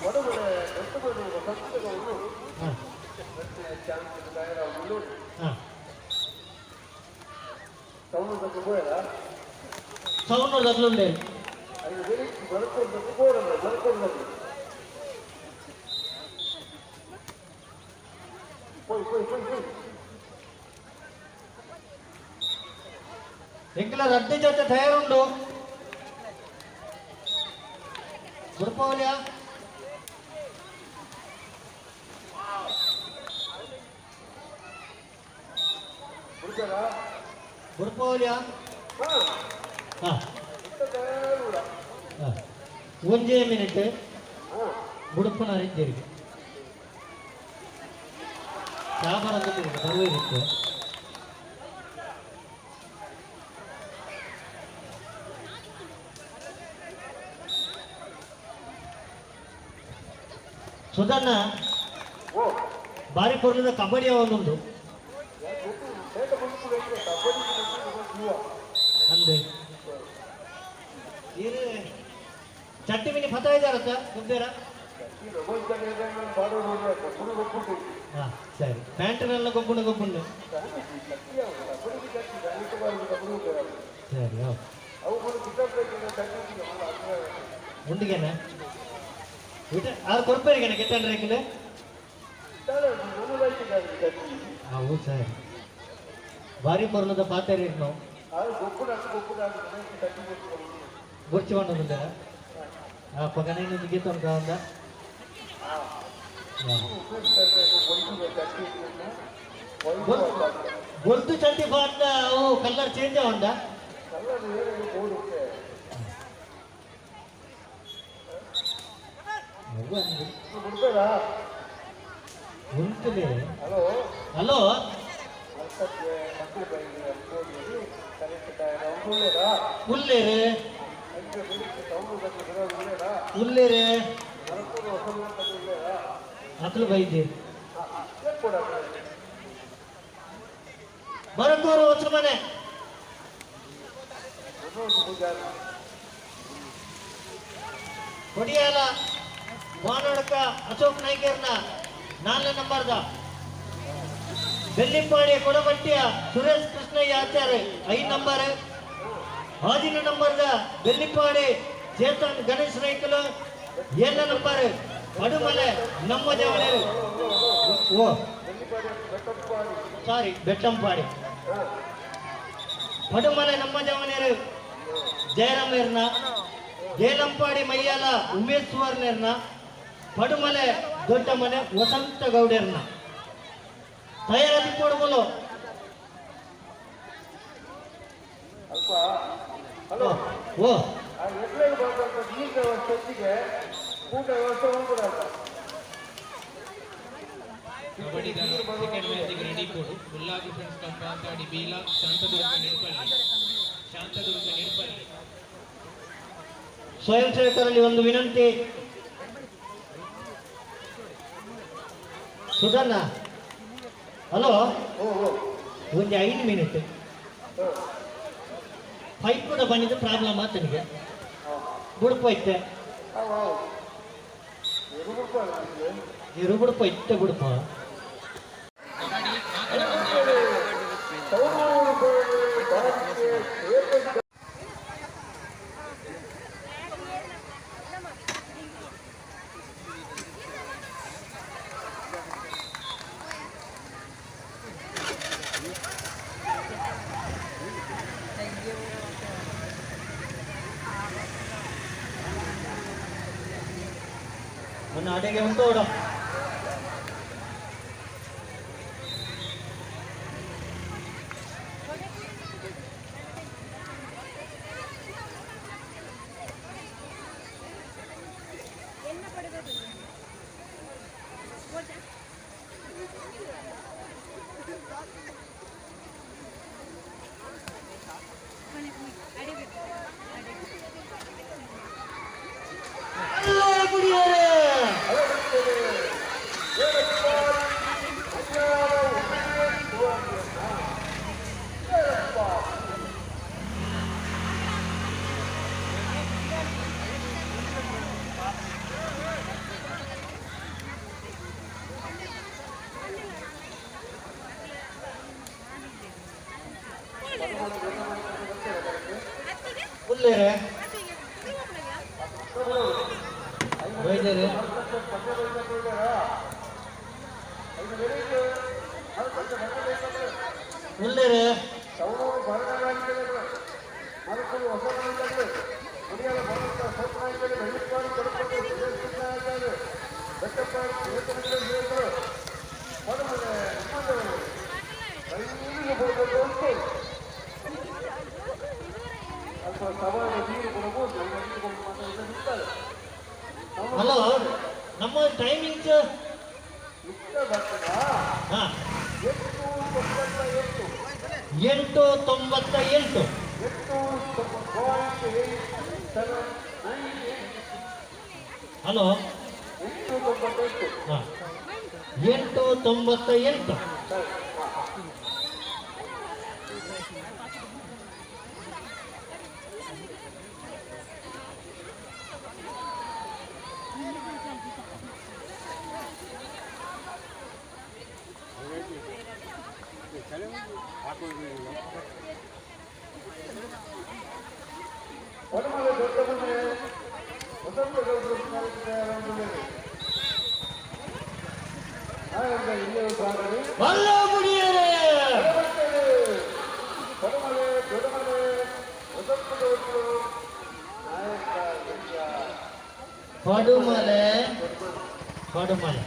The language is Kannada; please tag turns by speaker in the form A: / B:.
A: ಒಡಗಡೆ ದೊಡ್ಡ ಸಂಸ್ಥೆಗಳು
B: సౌండ్ తగ్గుండే ఎంకల రద్దు చేస్తే తయారుండు గురిపోవాలియా ಗುರುಪೌಲ್ಯ ಒಂದೇ ಮಿನಿಟ್ ಬುಡುಪನರಿದ್ದೀರಿ ವ್ಯಾಪಾರದಲ್ಲಿ ಬರುವಿರುತ್ತೆ ಸುಧನ್ನ ಬಾರಿ ಪೂರ್ಣದ ಕಬಡ್ಡಿ ಒಂದೊಂದು ಅಂದೆ ಇದು ಚಟ್ಟಿ ಮಿನಿ ಫತ ಇದ್ದಾರತ್ತ ಗುಬ್ಬೇರ ಹಾಂ ಸರಿ ಪ್ಯಾಂಟ್ನೆಲ್ಲ ಗೊಬ್ಬುಂಡು ಗೊಬ್ಬುಂಡು ಸರಿ ಉಂಡಿಗೆನ ಆರು ಕೊರ್ಪೇರಿಗೆನ ಕೆಟ್ಟಂಡ್ರೆ ರೇಖಲೆ ಹೌದು ಸರಿ ಭಾರಿ ಪರ್ಲದ ಪಾತ್ರೆ ನಾವು ಗುರ್ಚಿ ಬಂದ ಆ ಪಗನ ಗೀತ ಉಂಟ ಗೊತ್ತು ಚಂಡಿ ಬಾಂಡ ಓ ಕಲರ್ ಚೇಂಜ್ ಉಂಡ ಉಂಟು ಹಲೋ ಉಲ್ಲೇರೆ ಉಲ್ಲೇರೆ ಅಕ್ಲು ಬೈದೆ ಬರಕೂರು ಹೊಸ ಮನೆ ಕೊಡಿಯಾಲ ವಾನೋಡಕ ಅಶೋಕ್ ನಾಯ್ಕರ್ನ 4 ನಂಬರ್ದ ಬೆಲ್ಲಿಂಪಾಡಿ ಕೊಡಬಟ್ಟಿಯ ಸುರೇಶ್ ಕೃಷ್ಣಯ್ಯ ಆಚಾರ್ಯ 5 ನಂಬರ್ 6 ನಂಬರ್ದ ಬೆಲ್ಲಿಂಪಾಡಿ ಚೇತನ್ ಗಣೇಶ್ ರೈಕಲು 7 ನಂಬರ್ ಪಡುಮಲೆ ನಮ್ಮ ಜವಳೆ ಓ ಸಾರಿ ಬೆಟ್ಟಂಪಾಡಿ ಪಡುಮಲೆ ನಮ್ಮ ಜವನೇರು ಜಯರಾಮೇರ್ನ ಏಲಂಪಾಡಿ ಮೈಯಾಲ ಉಮೇಶ್ ಸುವರ್ಣರ್ನ ಪಡುಮಲೆ ದೊಡ್ಡ ಮನೆ ವಸಂತ ಗೌಡರ್ನ ತಯಾರಿ ಕೊಡಬಲ್ಲ
A: ಹಲೋ
B: ಓ
C: ಸೆಕೆಂಡ್ ಮ್ಯಾಚಿಗೆ ರೆಡಿ ಕೊಡು ಮುಲ್ಲಾಗಿ ಫ್ರೆಂಡ್ಸ್ ಕಂಪಾತಾಡಿ ಬೀಲಾ ಶಾಂತದುರ್ಗ ನಿರ್ಪಲ್ಲಿ
B: ಸ್ವಯಂ ಸೇವಕರಲ್ಲಿ ಒಂದು ವಿನಂತಿ ಸುಧನ್ನ ಹಲೋ ಒಂದು 5 ಮಿನಿಟ್ ಪೈಪ್ ಕೂಡ ಬಂದಿದ್ದು ಪ್ರಾಬ್ಲಮ್ ಆತನಿಗೆ ಬುಡುಪೋಯ್ತೆ ಇರು ಬುಡುಪೋಯ್ತೆ ಬುಡುಪ ഒന്ന് അടങ്ങി ഉണ്ടോടാം ಉಳ್ಳೇರೆ ವೈದ್ಯರು ಉಳ್ಳೇರೆ ಹಲೋ ನಮ್ಮ ಟೈಮಿಂಗ್ಸ್ ಹಾ 8:98 ಹಲೋ ಹಾ 8:98 ಬಲ್ಲ ಮುಡಿಯರೆ ಪಡುಮಲೆ ಪಡುಮಲೆ